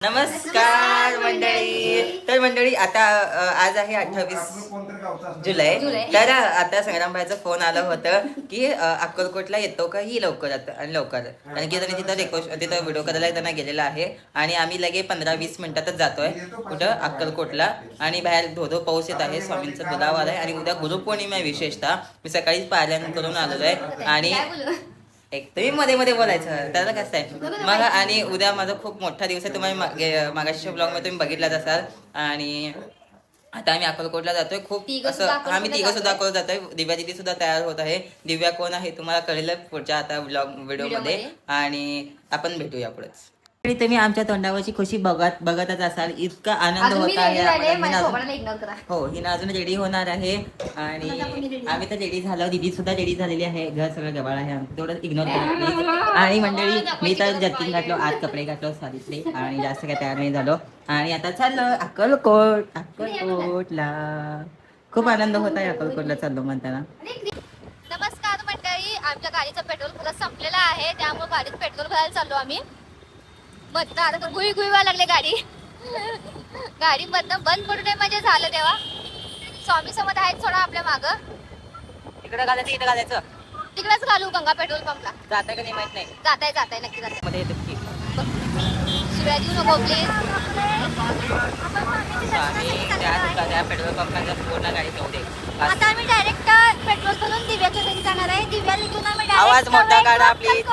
नमस्कार मंडळी. तर मंडळी आता आज आहे 28 जुलै. तर आता संग्रामभाईचा फोन आलं होतं की अक्कलकोटला येतो का ही लवकर आणि लवकर, कारण की त्यांनी तिथं व्हिडिओ करायला त्यांना गेलेला आहे आणि आम्ही लगे 15-20 मिनिटातच जातोय कुठं अक्कलकोटला. आणि बाहेर धोधो पाऊस येत आहे, स्वामींचा बुलावा आहे आणि उद्या गुरुपौर्णिमा आहे. विशेषतः मी सकाळीच पारायण करून आलेलो आहे आणि एक तुम्ही मध्ये मध्ये बोलायचं त्याला कसं आहे मग. आणि उद्या माझा खूप मोठा दिवस आहे, तुम्हाला मागाच्या ब्लॉग मध्ये तुम्ही बघितलाच असाल. आणि आता आम्ही अक्कलकोटला जातोय. खूप असं आम्ही तिघं सुद्धा अक्कलकोट जातोय. दिव्या दिदी सुद्धा तयार होत आहे. दिव्या कोण आहे तुम्हाला कळेल पुढच्या आता व्हिडिओ मध्ये आणि आपण भेटूया पुढेच. तुम्ही आमच्या तोंडावरची खुशी बघतच असाल. इतका आनंद होत आहे. हो, हिनं अजून रेडी होणार आहे आणि आम्ही तर रेडी झालो. दीदी सुद्धा रेडी झालेली आहे. घर सगळं गबाळ आहे आमचं, तेवढं इग्नोर करा. आणि मंडळी मी तर जर्किंग घातलो, आज कपडे घातलो साडीतले आणि जास्त काही तयार नाही झालो. आणि आता चाललो अक्कलकोटला. खूप आनंद होत आहे अक्कलकोटला चाललो म्हणताना. नमस्कार मंडळी, आमच्या गाडीचं पेट्रोल खरंच संपलेलं आहे, त्यामुळे गाडीत पेट्रोल भरायला चाललो आम्ही. मधनं आता गुई व्हायला लागले गाडी मधनं बंद पडू नये म्हणजे झालं तेव्हा. स्वामी समज आहेत थोडा आपल्या मागं. इकडे घालायचं, इकडे घालायचं, तिकडेच घालू गंगा पेट्रोल पंपला. जाताय का नाही माहित नाही. जाताय नक्की जाताय. मध्ये येतो की शिव्या देऊ नको प्लीज. त्या पेट्रोल पंपाचा पूर्ण गाडी जाऊ दे. आता आम्ही डायरेक्ट पेट्रोल भरून दिव्याच्या घरी जाणार आहे. दिव्या लिहून आम्ही आवाज मोठा काढा प्लीज.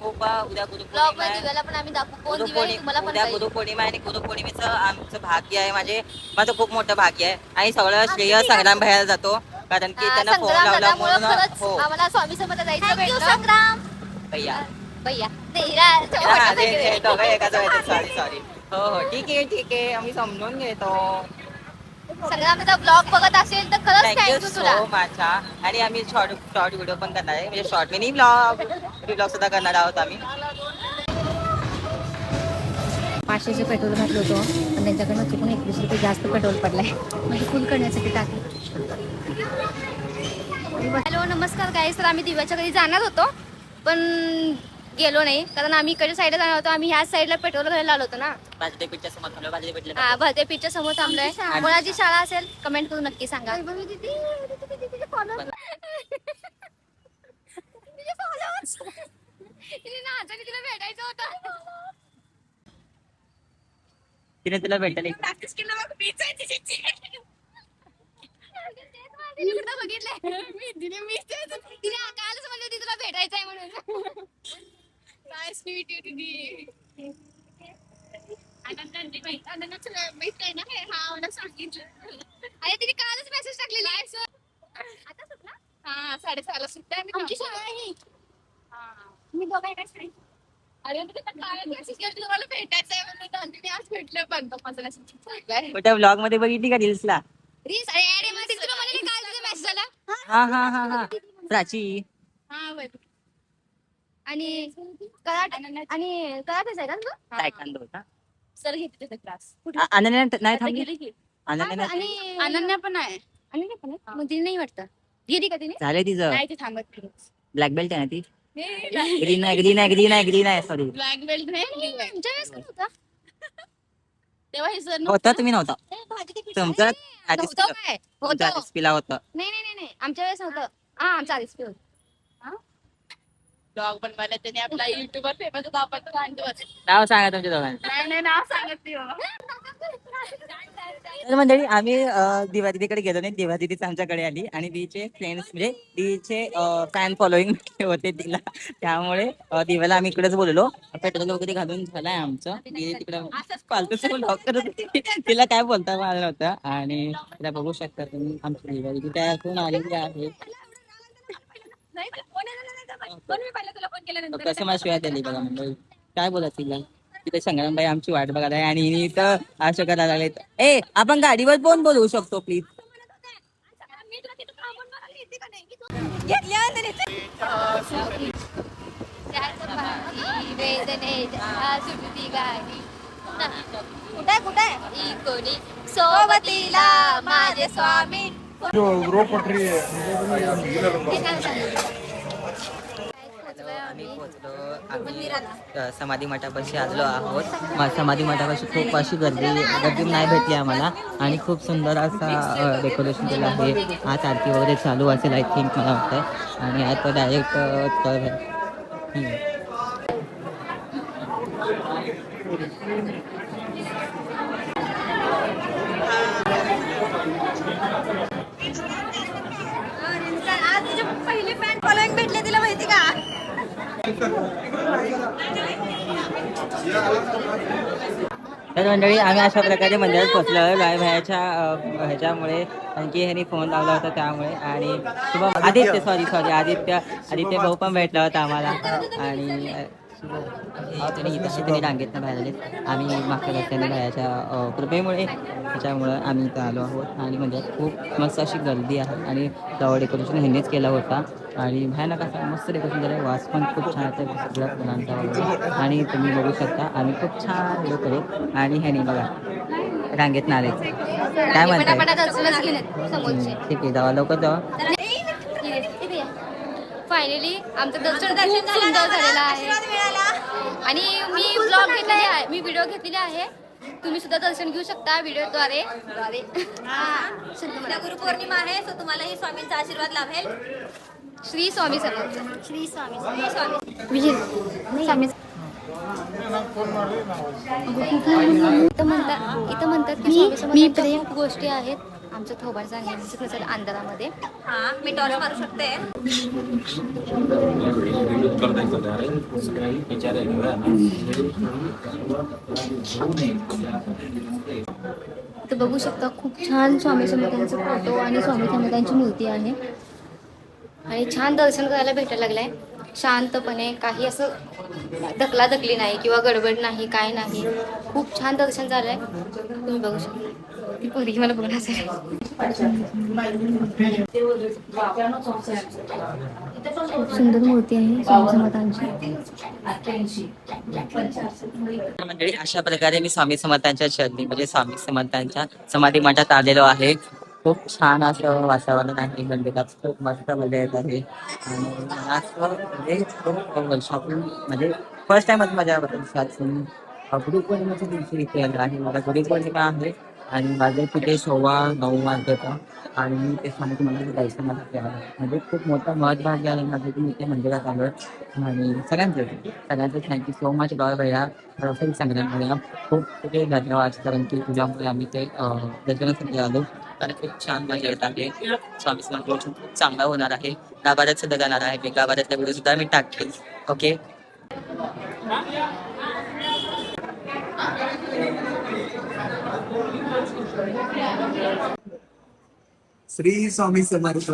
खूप उद्या दिव्याला पण आम्ही दाखवू. कोण दिव्या तुम्हाला पण उद्या गुरुपौर्णिमा आणि गुरुपौर्णिमेचं आमचं भाग्य आहे. माझं खूप मोठं भाग्य आहे आणि सगळं श्रेय संग्राम भाईला जातो, कारण की त्यांना फोन लावला म्हणून. हो, आम्हाला स्वामी समर्थ जायचं भेटलं. संग्राम भैया दोघं एकाच सॉरी. हो ठीक आहे आम्ही समजून घेतो. संग्रामचा ब्लॉग बघत असेल तर खरंच थँक्यू तुला. माझा. आणि आम्ही शॉर्ट व्हिडिओ पण करणार आहे, म्हणजे शॉर्ट मिनी ब्लॉग सुद्धा करणार आहोत आम्ही. 500चे पेट्रोल घातलं होतं पण त्यांच्याकडनं चुकून 21 रुपये जास्त पेट्रोल पडलाय, म्हणजे फुल करण्यासाठी टाकलं. हॅलो नमस्कार गाईस. तर आम्ही दिव्याच्या घरी जाणार होतो पण गेलो नाही, कारण आम्ही इकडच्या साईडला जाणार होतो. आम्ही ह्याच साईडला पेट्रोल घालायला आलो होतो ना. भरते पीठच्या समोर थांबलोय. कोणाची शाळा असेल कमेंट करून नक्की सांगा. भेटायचं होतं. तिने तुला भेटायला तुला भेटायचंय म्हणून. अरे तिने कालच मेसेज टाकलेला. आता सुटला. हा 6:30ला सुट्ट्या. आमची शाळा आहे. मी बघाय काय शाळेत. अरे तुम्हाला भेटायचंय म्हणून तिने आज भेटलं. पण कुठल्या ब्लॉग मध्ये बघितली का रील्सला? रील्स अरे मध्ये तुला म्हणाले काल तुझा मेसेज आला. हा प्राची. हा बरं. आणि कराटेच आहे का तुझं? तायक्वांदो होता. सर घेते त्याचा क्लास. अनन्या नाही थांबली. आणि अनन्या पण आहे. अनन्या पण आहे मग तिने नाही वाटतं गेली का तिने. झालंय तिचं. नाही ते थांबत ब्लॅक बेल्ट आहे ना ती. ग्रीन आहे सॉरी. ब्लॅक बेल्ट नाही. आमच्या वेळेस काय होता तेव्हा हे सर होता, तुम्ही नव्हता. तुमचं होतं. नाही आमच्या वेळेस नव्हतं. हा आमचा आधीच होतं. ब्लॉग बनवायला त्याने आपला युट्यूबर फेमस होता. आपण नाव सांगा तुमच्या दोघांचं. नाही नाव सांगत तर मंडळी आम्ही दिवा दिदीकडे गेलो नाही. दिवा दिदीच आमच्याकडे आली आणि तिचे फ्रेंड्स म्हणजे तिचे फॅन फॉलोईंग होते तिला, त्यामुळे दिव्याला आम्ही इकडेच बोललो. पेट्रोल वगैरे घालून झालाय आमचं. तिकडे फालतूच ब्लॉग करत होती, तिला काय बोलता आलं नव्हतं. आणि तिला बघू शकता तुम्ही आमची दिवा दिदी त्यातून आलेली आहे. कसं मला शिवाय दिली बघा मंडळी. काय बोलत तिला. तिथे संग्रामबाई आमची वाट बघत आहे आणि इथं असं करायला लागले. आपण गाडीवर पण बोलवू शकतो प्लीज. कुठे कोणी सोबतीला माझे स्वामी. आम्ही पोहोचलो. आम्ही समाधी मठापाशी आलो आहोत. समाधी मठापाशी खूप अशी गर्दी नाही भेटली आम्हाला आणि खूप सुंदर असा डेकोरेशन केलं आहे. आज आरती वगैरे चालू असेल आय थिंक मला वाटतं. आणि आता डायरेक्ट आज तुझे पहिले फॅन फॉलोइंग भेटले तिला माहिती का? तर मंडळी आम्ही अशा प्रकारे मंदिरात पोहोचलो आहे बाय भायाच्या ह्याच्यामुळे. आणखी ह्यांनी फोन लावला होता त्यामुळे. आणि शुभम आदित्य आदित्य भाऊ पण भेटला होता आम्हाला. आणि त्यांनी रांगेतनं बाहेर आले. आम्ही मागच्या रस्त्याने भायाच्या कृपेमुळे त्याच्यामुळं आम्ही इथं आलो आहोत. आणि मंदिरात खूप मस्त अशी गर्दी आहे आणि फ्लॉवर डेकोरेशन ह्यांनीच केला होता. आणि भयानक असा मस्त डेकोरेशन झालं. वास पण खूप छान आहे सगळ्या फुलांचा वगैरे. आणि तुम्ही बघू शकता आम्ही खूप छान व्हिडिओ करू. आणि ह्यानी बघा रांगेत नाले काय म्हणताय. ठीक आहे जावा लवकर जावा. फायनली आमचं दर्शन खूप सुंदर झालेलं आहे आणि मी ब्लॉग घेतलेले आहे, मी व्हिडिओ घेतलेले आहे. तुम्ही सुद्धा दर्शन घेऊ शकता व्हिडिओद्वारे. गुरुपौर्णिमा आहे, सो तुम्हालाही स्वामींचा आशीर्वाद लाभेल. श्री स्वामी समर्थ. श्री स्वामी स्वामी इथं म्हणतात की स्वामी समर्थांच्या खूप गोष्टी आहेत. आमचं थोबाडचा नेहमीच कसं अंधारामध्ये. हा मी टॉर्च मारू शकते. तर बघू शकता खूप छान स्वामी समर्थांचा फोटो आणि स्वामी समर्थांची मूर्ती आहे. आणि छान दर्शन करायला भेटायला लागलंय शांतपणे. काही असं दखलादखली नाही किंवा गडबड नाही, काय नाही. खूप छान दर्शन झालंय. तुम्ही बघू शकता. ती पोरगी मला बघून हसायला. खूप सुंदर मूर्ती आहे स्वामी समर्थांची. मंडळी अशा प्रकारे मी स्वामी समर्थांच्या चरणी म्हणजे स्वामी समर्थांच्या समाधी मठात आलेलो आहे. खूप छान असं वातावरण आहे. मंदिरात खूप मस्त मजा येत आहे. आणि मला असं म्हणजे खूप वर्षातून म्हणजे फर्स्ट टाइमच माझ्या वर्षातून गुरुपौर्णिमेच्या दिवशी इथे आलं आहे. मला गुरुपौर्णिमा आहे आणि माझे तिथे 9:15 वाजता आणि मी ते स्वामी समर्थांच्या दर्शनाला गेलो. म्हणजे खूप मोठा महत्त्वाचा आहे माझं की मी ते मंदिरात आलो. आणि सगळ्यांचं थँक्यू सो मच रॉय भैया. खरोखर संग्राम भैया खूप खूप धन्यवाद. कारण की तुझ्यामुळे आम्ही ते दर्शनासाठी आलो. आणि खूप छान मजा येत आहे. स्वामी समर्थ खूप चांगला होणार आहे. गाभाऱ्यात सुद्धा जाणार आहे. मी गाभाऱ्यातल्या व्हिडिओ सुद्धा मी टाकेल. ओके. श्री स्वामी समर्थ.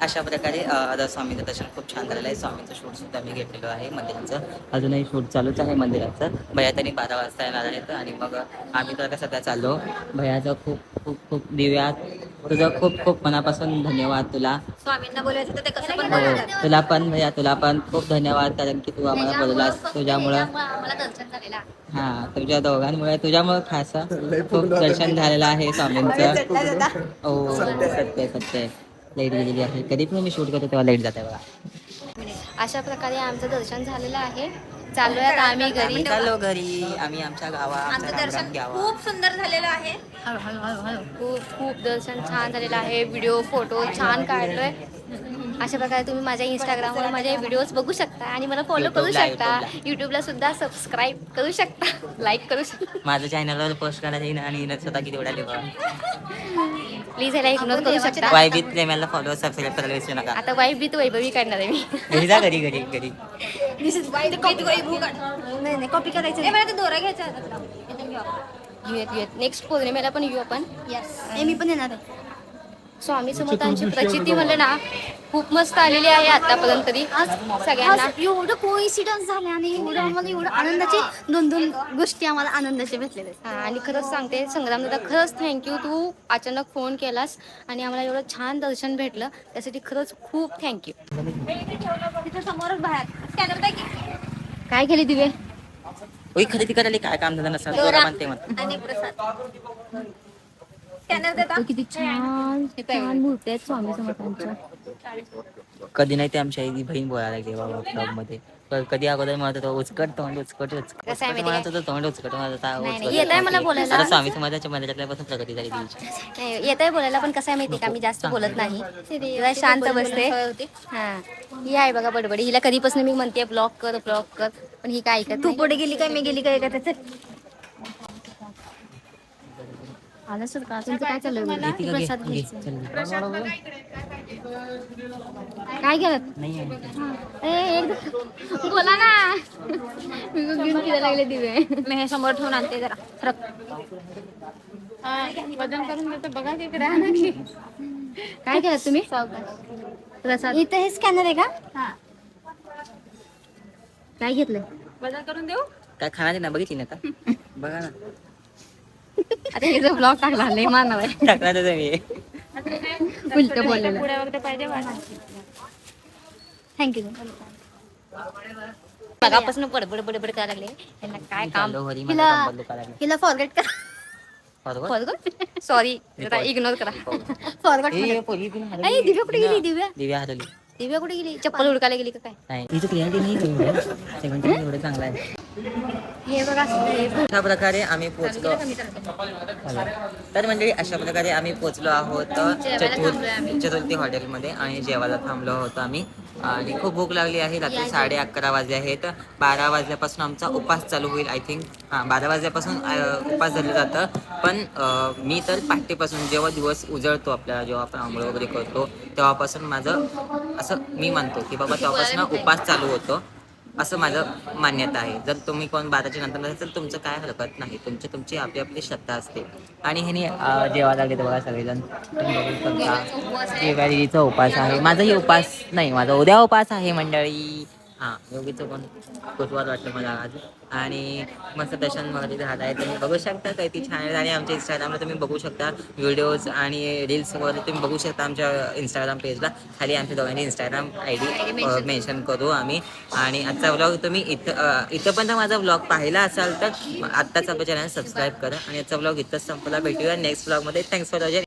अशा प्रकारे आता स्वामीचं दर्शन खूप छान झालेलं आहे. स्वामीचं शूट सुद्धा मी घेतलेलं आहे मंदिराचं. अजूनही शूट चालूच आहे मंदिराचं. भैया त्यांनी 12 वाजता येणार आहेत आणि मग आम्ही तर सध्या चाललो. भैयाचं खूप खूप खूप दिव्यात तुझं खूप खूप मनापासून धन्यवाद तुला. स्वामींना बोलायचं तर ते कसं पण हो बोलतात. तुला पण भैया तुला पण खूप धन्यवाद. कारण की तू आम्हाला बोललास. तुझ्यामुळं आम्हाला दर्शन झालेलं आहे. हा तुझ्या दोघांमुळे तुझ्यामुळे खास खूप दर्शन झालेलं आहे स्वामींचं. हो सत्य लाईट गेलेली आहे. कधी पण मी शूट करतो तेव्हा लाईट जाते बघा. अशा प्रकारे आमचं दर्शन झालेलं आहे. चाललोय आता आम्ही घरी. चाललो घरी. आम्ही आमच्या आमचं दर्शन खूप सुंदर झालेलं आहे. खूप खूप दर्शन छान झालेलं आहे. व्हिडिओ फोटो छान काढलोय. अशा प्रकारे तुम्ही माझ्या इंस्टाग्रामवर माझे व्हिडिओज बघू शकता आणि मला फॉलो करू शकता. युट्यूबला सुद्धा सबस्क्राईब करू शकता, लाईक करू शकता. माझं चॅनलवर पोस्ट करायला येईन आणि स्वतः किती एवढा लिहा. प्लीज ह्याला इग्नोर करू शकता. वायबीत प्रेमाला फॉलो सबस्क्राईब करायला विसरू नका. आता वाईबीत वैभवी काढणार आहे मी. घरी जा घरी घरी घरी. नाही कॉपी करायचं. दोरा घ्यायचा. घेऊयात नेक्स्ट पौर्णिमेला पण येऊ आपण. मी पण येणार आहे. स्वामी समर्थांची प्रचिती म्हणलं ना खूप मस्त आलेली आहे आतापर्यंत तरी सगळ्यांना. एवढं कोइन्सिडन्स झाले आणि आम्हाला एवढं आनंदाचे दोन गोष्टी आम्हाला आनंदाचे भेटलेले. आणि खरंच सांगते संग्राम दादा खरंच थँक्यू. तू अचानक फोन केलास आणि आम्हाला एवढं छान दर्शन भेटलं त्यासाठी खरंच खूप थँक्यू. तिथे समोरच बाहेर काय केली दिवे. होई खरेदी करायला काय काम झालं नसतं दोरा म्हणते मग आणि प्रसाद स्कॅनर देता तो किती छान छान मूर्ती आहेत स्वामी समर्थांच्या. कधी नाही ते आमच्या आई बहीण बोलायला लागली बाबा ब्लॉग मध्ये. कधी अगोदर म्हणत होतो उचकट तोंड उचकट कसं आहे माहिती म्हणत होतं तोंड उचकट म्हणत नाही, येत आहे मला बोलायला. आता स्वामी समाजाच्या मनातल्यापासून प्रगती झाली तिची. नाही, येत आहे बोलायला पण कसं आहे माहिती का मी जास्त बोलत नाही जरा शांत बसते. हा ही आहे बघा बडबडी. हिला कधीपासून मी म्हणते ब्लॉक कर पण ही काय ऐकत तू पुढे गेली काय मी गेली काय का आलं सर का तुमचं काय चाललंय? प्रसाद घ्यायचं. काय घेत बोला ना. मी घेऊन फिरायला लागले दिवे. मी हे समोर ठेवून आणते जरा फरक. वजन करून देतो बघा तिकडे. काय केलं तुम्ही? प्रसाद. इथं हे स्कॅनर आहे का? काय घेतलंय? वजन करून देऊ. काय खाणार ना बघितली ना का बघा ना आता हे जो ब्लॉग टाकला लय मानव आहे. टाकणार मी उलट बोललेलं. पुढे वगैरे पाहिजे थँक्यू. बघापासून बडबड करायला लागले. यांना काय काम. हिला फॉरगेट करा. सॉरी जरा इग्नोर करा. फॉरगेट दिव्या कुठे गेली? दिव्या हरवली दिव्या कुठे गेली? चप्पल हुडकायला गेली का काय. नाही हिचं क्लिअरिटी नाही एवढं चांगलं आहे. हे बघा अशा प्रकारे आम्ही पोहोचलो. तर म्हणजे अशा प्रकारे आम्ही पोहोचलो आहोत चतुर्थी हॉटेलमध्ये आणि जेवायला थांबलो होतो आम्ही. आणि खूप भूक लागली आहे. रात्री 11:30 वाजले आहेत. 12 वाजल्यापासून आमचा उपास चालू होईल. आय थिंक 12 वाजल्यापासून उपास झालं जातं. पण मी तर पहाटेपासून जेव्हा दिवस उजळतो आपल्याला जेव्हा आपण आंघोळ वगैरे करतो तेव्हापासून माझं असं मी मानतो की बाबा तेव्हापासून उपास चालू होतो असं माझं मान्यता आहे. जर तुम्ही कोण 12च्या नंतर नसेल तर तुमचं काय हरकत नाही. तुमची आपली आपली श्रद्धा असते. आणि ह्याने जेव्हा लागले बघा सगळेजण दिदीचा उपास आहे. माझाही उपास नाही माझा उद्या उपास आहे मंडळी. हां योगीचं पण कुतवाद वाटतं मला आज. आणि मस्त दर्शन वगैरे झालं आहे. तुम्ही बघू शकता काय ती छान आहे. आणि आमच्या इंस्टाग्रामला तुम्ही बघू शकता व्हिडिओज आणि रील्स वगैरे तुम्ही बघू शकता आमच्या इंस्टाग्राम पेजला. खाली आमच्या दोघांनी इंस्टाग्राम ID मेन्शन करू आम्ही. आणि आजचा व्लॉग तुम्ही इथं पण माझा व्लॉग पाहिला असाल तर आत्ताच आपल्या चॅनल सबस्क्राईब करा. आणि आजचा व्लॉग इथंच संपला. भेटूया नेक्स्ट व्लॉगमध्ये. Thanks for watching.